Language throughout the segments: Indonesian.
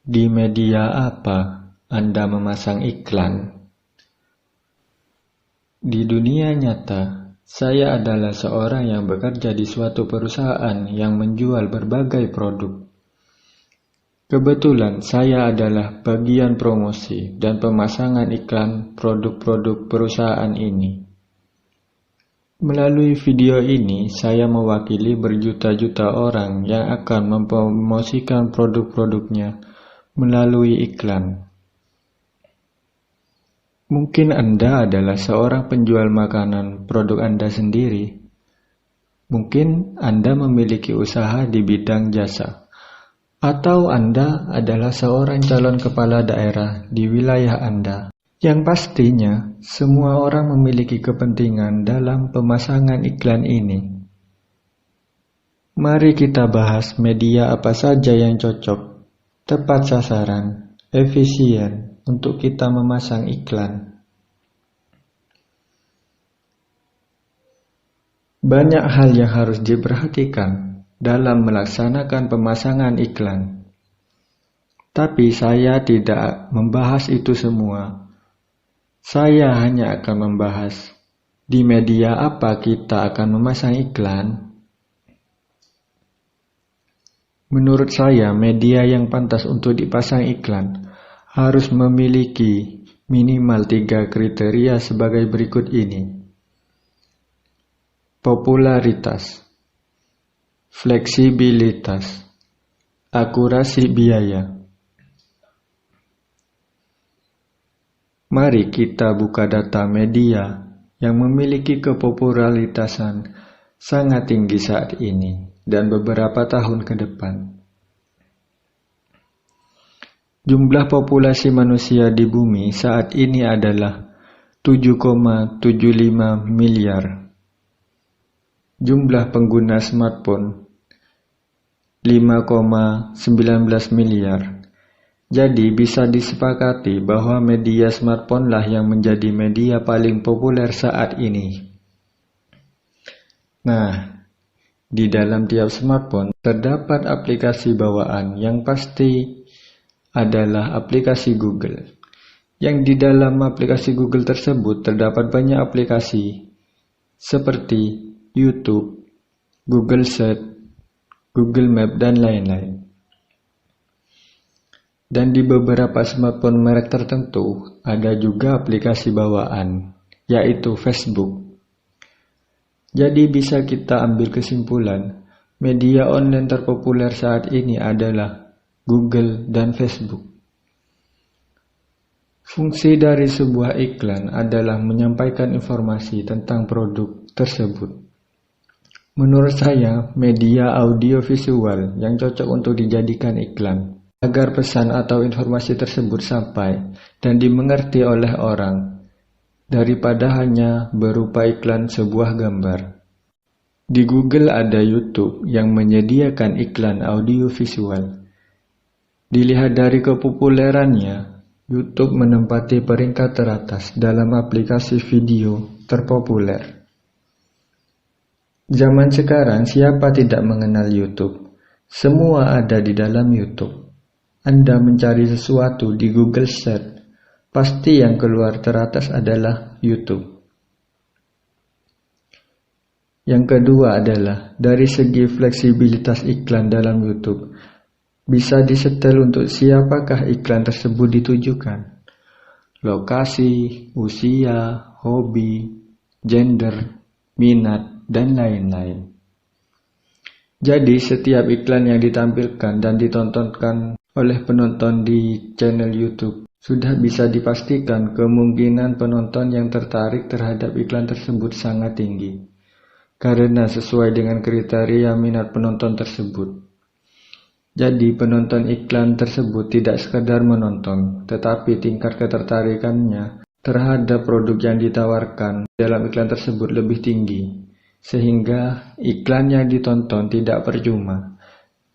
Di media apa Anda memasang iklan? Di dunia nyata, saya adalah seorang yang bekerja di suatu perusahaan yang menjual berbagai produk. Kebetulan saya adalah bagian promosi dan pemasangan iklan produk-produk perusahaan ini. Melalui video ini, saya mewakili berjuta-juta orang yang akan mempromosikan produk-produknya melalui iklan. Mungkin Anda adalah seorang penjual makanan produk Anda sendiri. Mungkin Anda memiliki usaha di bidang jasa. Atau Anda adalah seorang calon kepala daerah di wilayah Anda. Yang pastinya, semua orang memiliki kepentingan dalam pemasangan iklan ini. Mari kita bahas media apa saja yang cocok, tepat sasaran, efisien untuk kita memasang iklan. Banyak hal yang harus diperhatikan dalam melaksanakan pemasangan iklan. Tapi saya tidak membahas itu semua. Saya hanya akan membahas di media apa kita akan memasang iklan. Menurut saya, media yang pantas untuk dipasang iklan harus memiliki minimal 3 kriteria sebagai berikut ini. Popularitas, fleksibilitas, akurasi biaya. Mari kita buka data media yang memiliki kepopularitasan sangat tinggi saat ini dan beberapa tahun ke depan. Jumlah populasi manusia di bumi saat ini adalah 7,75 miliar. Jumlah pengguna smartphone 5,19 miliar. Jadi bisa disepakati bahwa media smartphone lah yang menjadi media paling populer saat ini. Nah, di dalam tiap smartphone terdapat aplikasi bawaan yang pasti adalah aplikasi Google. Yang di dalam aplikasi Google tersebut terdapat banyak aplikasi seperti YouTube, Google Search, Google Map, dan lain-lain. Dan di beberapa smartphone merek tertentu ada juga aplikasi bawaan, yaitu Facebook. Jadi bisa kita ambil kesimpulan, media online terpopuler saat ini adalah Google dan Facebook. Fungsi dari sebuah iklan adalah menyampaikan informasi tentang produk tersebut. Menurut saya, media audiovisual yang cocok untuk dijadikan iklan agar pesan atau informasi tersebut sampai dan dimengerti oleh orang, daripada hanya berupa iklan sebuah gambar. Di Google ada YouTube yang menyediakan iklan audiovisual. Dilihat dari kepopulerannya, YouTube menempati peringkat teratas dalam aplikasi video terpopuler. Zaman sekarang siapa tidak mengenal YouTube? Semua ada di dalam YouTube. Anda mencari sesuatu di Google Search, pasti yang keluar teratas adalah YouTube. Yang kedua adalah dari segi fleksibilitas iklan dalam YouTube. Bisa disetel untuk siapakah iklan tersebut ditujukan. Lokasi, usia, hobi, gender, minat, dan lain-lain. Jadi setiap iklan yang ditampilkan dan ditontonkan oleh penonton di channel YouTube sudah bisa dipastikan kemungkinan penonton yang tertarik terhadap iklan tersebut sangat tinggi, karena sesuai dengan kriteria minat penonton tersebut. Jadi penonton iklan tersebut tidak sekadar menonton, tetapi tingkat ketertarikannya terhadap produk yang ditawarkan dalam iklan tersebut lebih tinggi, sehingga iklan yang ditonton tidak percuma.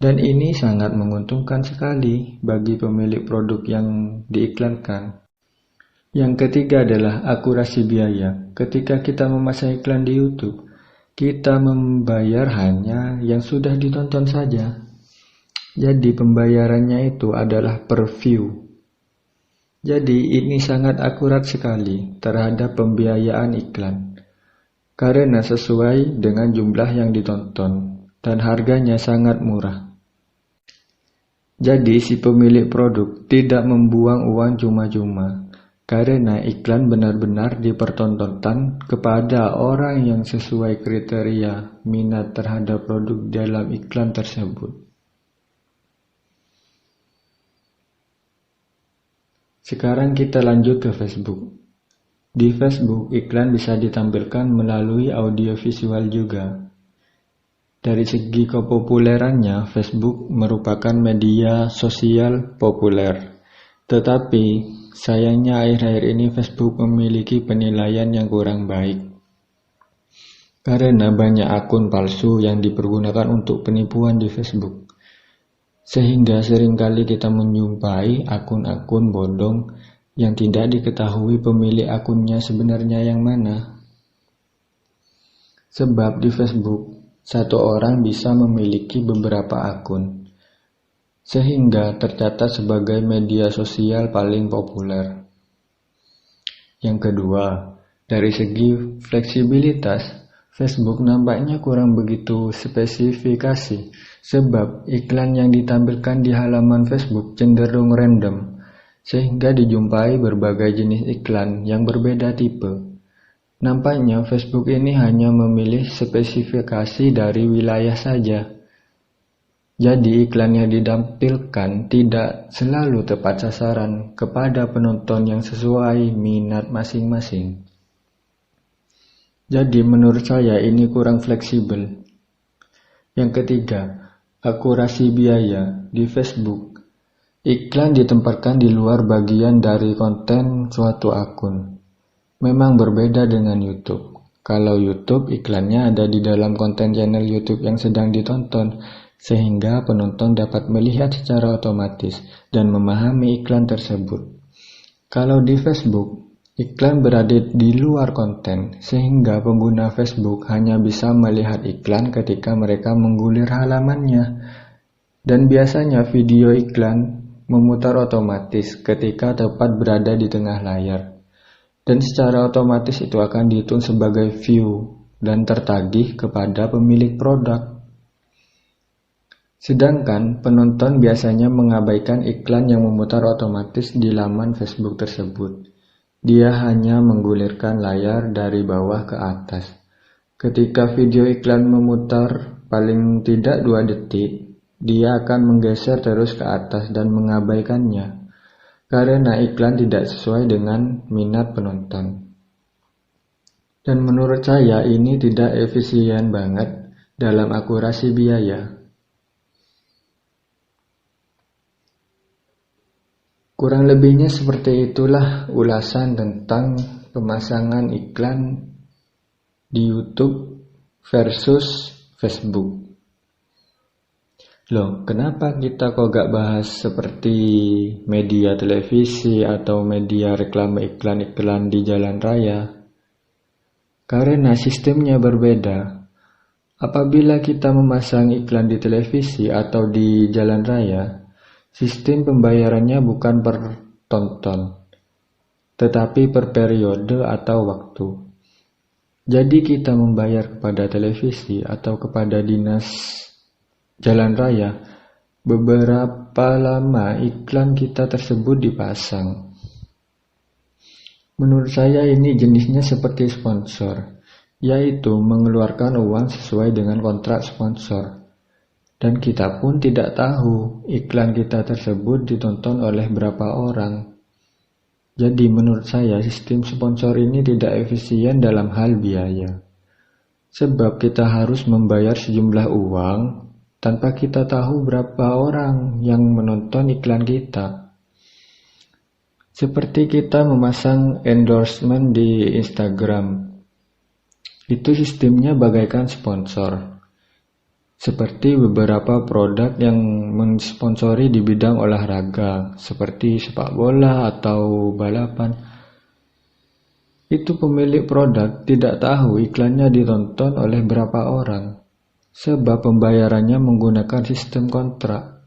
Dan ini sangat menguntungkan sekali bagi pemilik produk yang diiklankan. Yang ketiga adalah akurasi biaya. Ketika kita memasang iklan di YouTube, kita membayar hanya yang sudah ditonton saja. Jadi pembayarannya itu adalah per view. Jadi ini sangat akurat sekali terhadap pembiayaan iklan, karena sesuai dengan jumlah yang ditonton dan harganya sangat murah. Jadi si pemilik produk tidak membuang uang cuma-cuma, karena iklan benar-benar dipertontonkan kepada orang yang sesuai kriteria minat terhadap produk dalam iklan tersebut. Sekarang kita lanjut ke Facebook. Di Facebook, iklan bisa ditampilkan melalui audiovisual juga. Dari segi kepopulerannya, Facebook merupakan media sosial populer. Tetapi, sayangnya akhir-akhir ini Facebook memiliki penilaian yang kurang baik. Karena banyak akun palsu yang dipergunakan untuk penipuan di Facebook. Sehingga seringkali kita menjumpai akun-akun bodong yang tidak diketahui pemilik akunnya sebenarnya yang mana. Sebab di Facebook, satu orang bisa memiliki beberapa akun, sehingga tercatat sebagai media sosial paling populer. Yang kedua, dari segi fleksibilitas, Facebook nampaknya kurang begitu spesifikasi, sebab iklan yang ditampilkan di halaman Facebook cenderung random, sehingga dijumpai berbagai jenis iklan yang berbeda tipe. Nampaknya Facebook ini hanya memilih spesifikasi dari wilayah saja. Jadi iklan yang ditampilkan tidak selalu tepat sasaran kepada penonton yang sesuai minat masing-masing. Jadi menurut saya ini kurang fleksibel. Yang ketiga, akurasi biaya di Facebook. Iklan ditempatkan di luar bagian dari konten suatu akun. Memang berbeda dengan YouTube. Kalau YouTube, iklannya ada di dalam konten channel YouTube yang sedang ditonton, sehingga penonton dapat melihat secara otomatis dan memahami iklan tersebut. Kalau di Facebook, iklan berada di luar konten, sehingga pengguna Facebook hanya bisa melihat iklan ketika mereka menggulir halamannya. Dan biasanya video iklan memutar otomatis ketika tepat berada di tengah layar. Dan secara otomatis itu akan dihitung sebagai view dan tertagih kepada pemilik produk. Sedangkan penonton biasanya mengabaikan iklan yang memutar otomatis di laman Facebook tersebut. Dia hanya menggulirkan layar dari bawah ke atas. Ketika video iklan memutar paling tidak 2 detik, dia akan menggeser terus ke atas dan mengabaikannya, karena iklan tidak sesuai dengan minat penonton. Dan menurut saya ini tidak efisien banget dalam akurasi biaya. Kurang lebihnya seperti itulah ulasan tentang pemasangan iklan di YouTube versus Facebook. Loh, kenapa kita kok gak bahas seperti media televisi atau media reklame iklan-iklan di jalan raya? Karena sistemnya berbeda. Apabila kita memasang iklan di televisi atau di jalan raya, sistem pembayarannya bukan per tonton, tetapi per periode atau waktu. Jadi kita membayar kepada televisi atau kepada dinas jalan raya, beberapa lama iklan kita tersebut dipasang. Menurut saya ini jenisnya seperti sponsor, yaitu mengeluarkan uang sesuai dengan kontrak sponsor. Dan kita pun tidak tahu iklan kita tersebut ditonton oleh berapa orang. Jadi menurut saya sistem sponsor ini tidak efisien dalam hal biaya. Sebab kita harus membayar sejumlah uang tanpa kita tahu berapa orang yang menonton iklan kita. Seperti kita memasang endorsement di Instagram. Itu sistemnya bagaikan sponsor. Seperti beberapa produk yang mensponsori di bidang olahraga, seperti sepak bola atau balapan. Itu pemilik produk tidak tahu iklannya ditonton oleh berapa orang, sebab pembayarannya menggunakan sistem kontrak,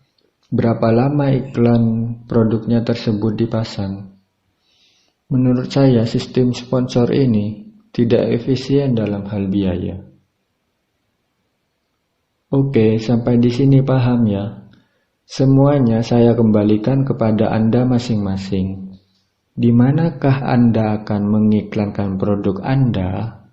Berapa lama iklan produknya tersebut dipasang? Menurut saya, sistem sponsor ini tidak efisien dalam hal biaya. Oke, sampai di sini paham ya? Semuanya saya kembalikan kepada Anda masing-masing. Di manakah Anda akan mengiklankan produk Anda?